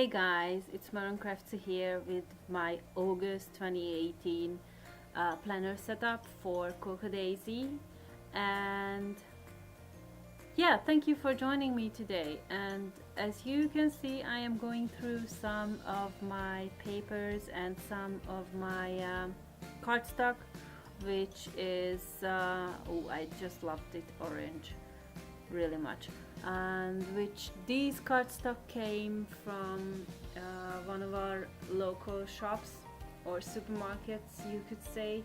Hey guys, it's marcraftsy here with my August 2018 planner setup for Coco Daisy, and yeah, thank you for joining me today. And as you can see, I am going through some of my papers and some of my cardstock, which is oh, I just loved it orange really much, and which these cardstock came from one of our local shops or supermarkets, you could say.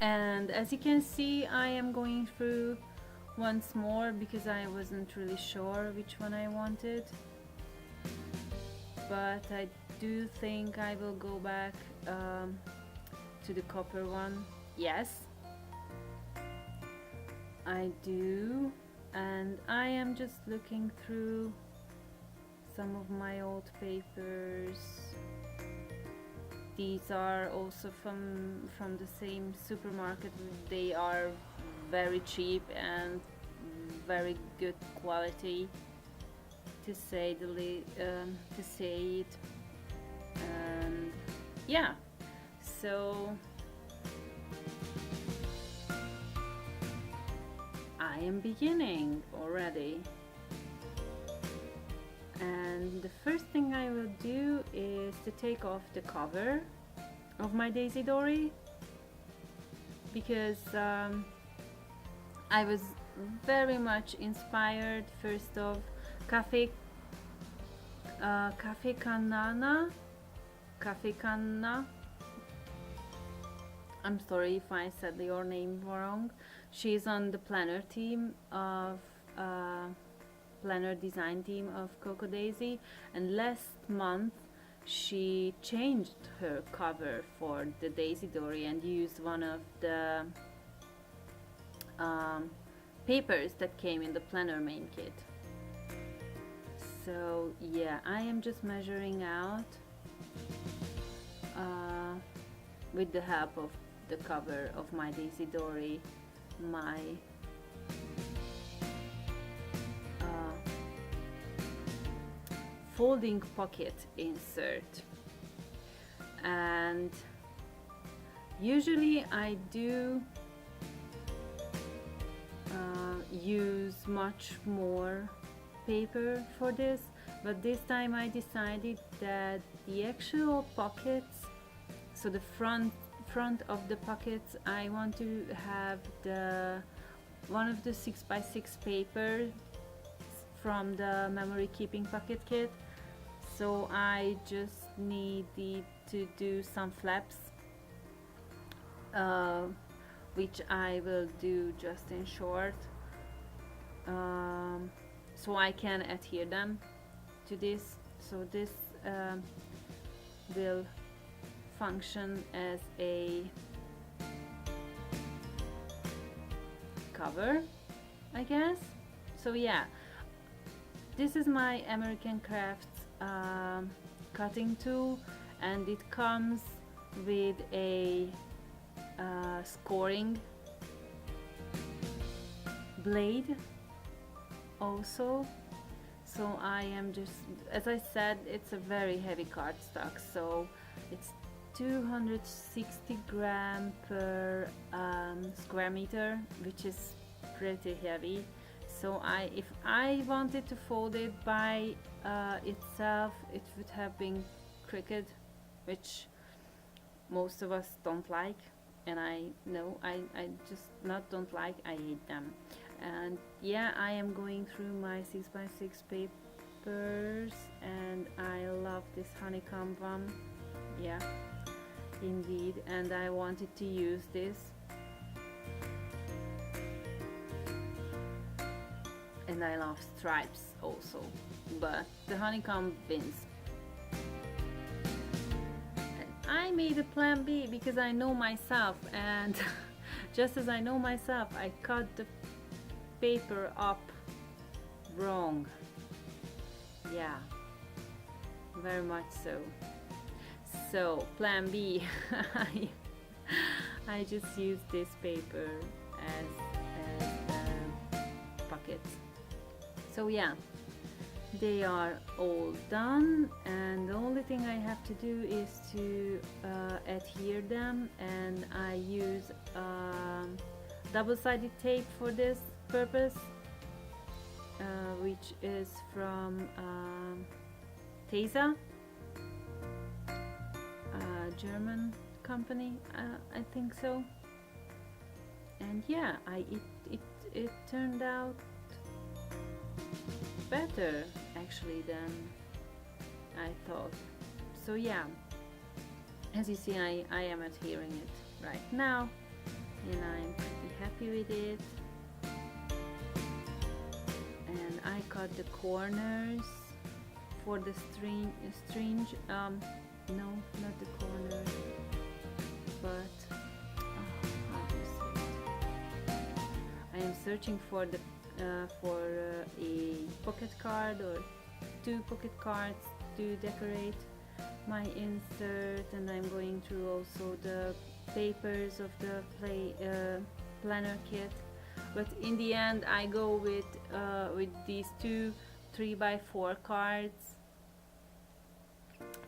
And as you can see, I am going through once more because I wasn't really sure which one I wanted, but I do think I will go back to the copper one. Yes, I do. And I am just looking through some of my old papers. These are also from the same supermarket. They are very cheap and very good quality, to say it. And yeah, so I am beginning already. And the first thing I will do is to take off the cover of my Daisy Dori, because I was very much inspired first of Cafe Canna. I'm sorry if I said your name wrong. She's on the planner team of planner design team of Coco Daisy, and last month she changed her cover for the Daisy Dori and used one of the papers that came in the planner main kit. So yeah, I am just measuring out with the help of the cover of my Daisy Dori my folding pocket insert. And usually I do use much more paper for this, but this time I decided that the actual pockets, so the front of the pockets, I want to have the one of the 6x6 paper from the memory keeping pocket kit. So I just needed to do some flaps, which I will do just in short, so I can adhere them to this. So this will function as a cover, I guess. So yeah, this is my American Crafts cutting tool, and it comes with a scoring blade also. So I am just, as I said, it's a very heavy cardstock, so it's 260 grams per square meter, which is pretty heavy. So if I wanted to fold it by itself, it would have been crooked, which most of us don't like, and I know I just not don't like, I hate them. And yeah, I am going through my 6x6 papers, and I love this honeycomb one. Yeah, indeed. And I wanted to use this, and I love stripes also, but the honeycomb wins. And I made a plan B because I know myself, and just as I know myself, I cut the paper up wrong. Yeah, very much so. So plan B, I just used this paper as the pockets. So yeah, they are all done, and the only thing I have to do is to adhere them, and I use double-sided tape for this purpose, which is from Tesa, German company, I think so. And yeah, it turned out better actually than I thought. So yeah, as you see, I am adhering it right now, and I'm pretty happy with it. And I cut the corners for the string, no, not the corners, but how do you say it? I am searching for the a pocket card or 2 pocket cards to decorate my insert, and I'm going through also the papers of the planner kit. But in the end, I go with these 2 3x4 cards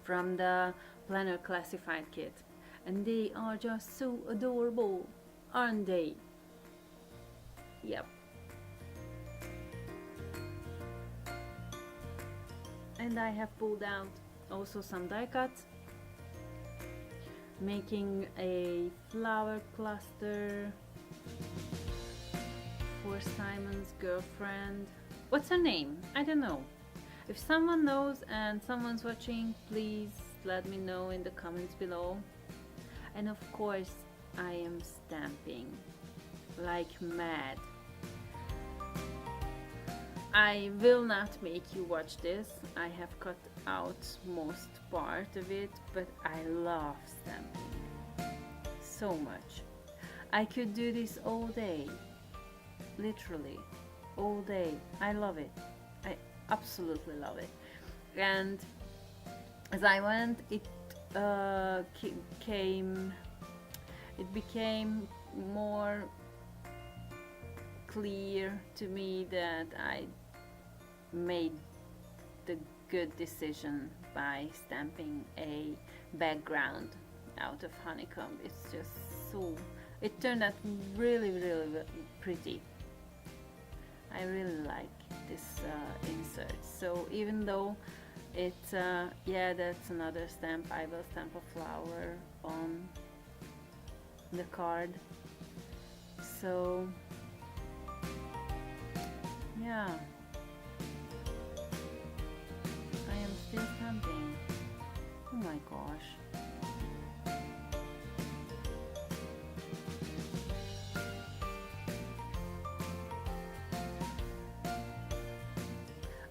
from the planner classified kit, and they are just so adorable, aren't they? Yep. And I have pulled out also some die cuts, making a flower cluster for Simon's girlfriend. What's her name? I don't know. If someone knows and someone's watching, please let me know in the comments below. And of course, I am stamping like mad. I will not make you watch this. I have cut out most part of it, but I love stamping so much. I could do this all day, literally all day. I love it. I absolutely love it. And as I went, it became more clear to me that I made the good decision by stamping a background out of honeycomb. It's just so, it turned out really pretty. I really like this insert. So even though it's yeah, that's another stamp, I will stamp a flower on the card. So yeah, I am still stamping. Oh my gosh.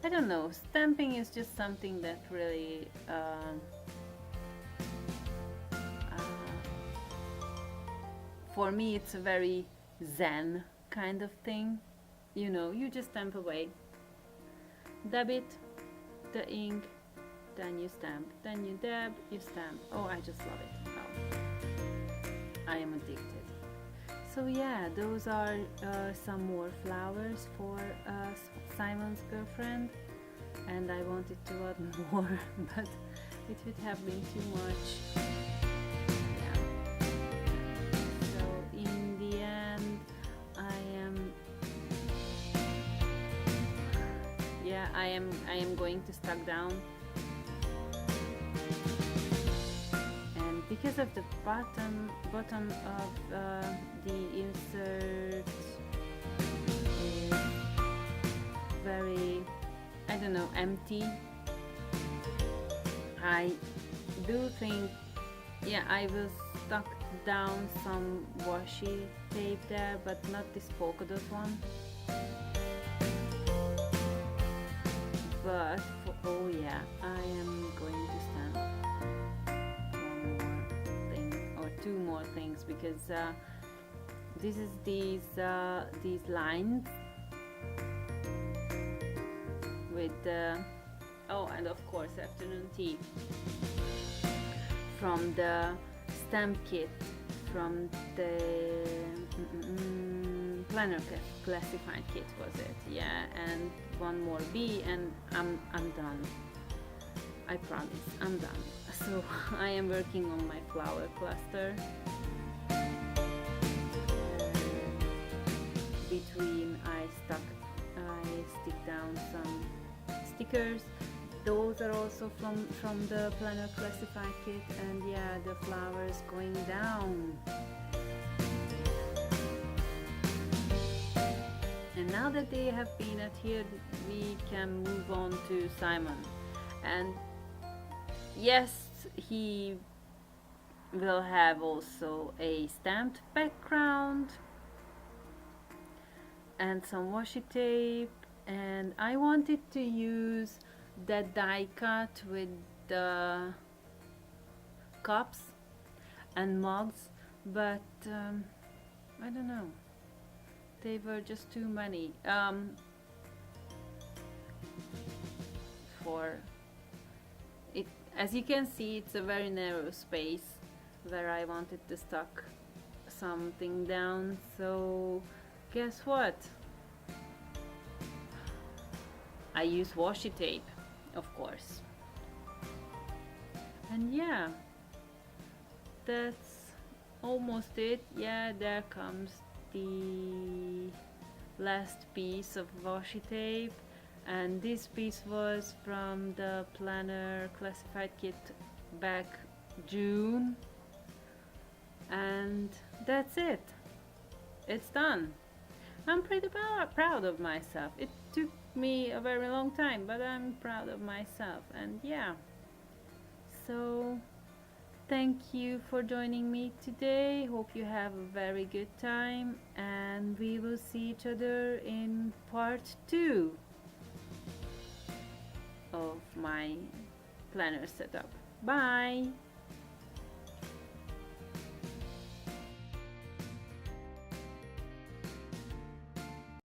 I don't know, stamping is just something that really for me it's a very zen kind of thing. You know, you just stamp away, dab it, the ink, then you stamp, then you dab, you stamp. Oh, I just love it. Oh, I am addicted. So yeah, those are some more flowers for Simon's girlfriend, and I wanted to add more, but it would have been too much. Yeah. So in the end, I am going to stuck down, and because of the bottom of the insert is very, I don't know, empty, I do think, yeah, I will stuck down some washi tape there, but not this polka dot one. But oh yeah, I am going to stamp one more thing or 2 more things, because this is these lines with oh, and of course afternoon tea from the stamp kit from the planner classified kit was it, yeah, and one more bee, and I'm done. I promise, I'm done. So I am working on my flower cluster. Between I stick down some stickers. Those are also from the planner classified kit, and yeah, the flowers going down. And now that they have been adhered, we can move on to Simon. And yes, he will have also a stamped background and some washi tape, and I wanted to use that die cut with the cups and mugs, but I don't know, they were just too many for it. As you can see, it's a very narrow space where I wanted to stuck something down, so guess what? I use washi tape, of course. And yeah, that's almost it. Yeah, there comes the last piece of washi tape, and this piece was from the planner classified kit back June, and that's it. It's done. I'm pretty proud of myself. It took me a very long time, but I'm proud of myself. And yeah, so thank you for joining me today. Hope you have a very good time, and we will see each other in part 2 of my planner setup. Bye!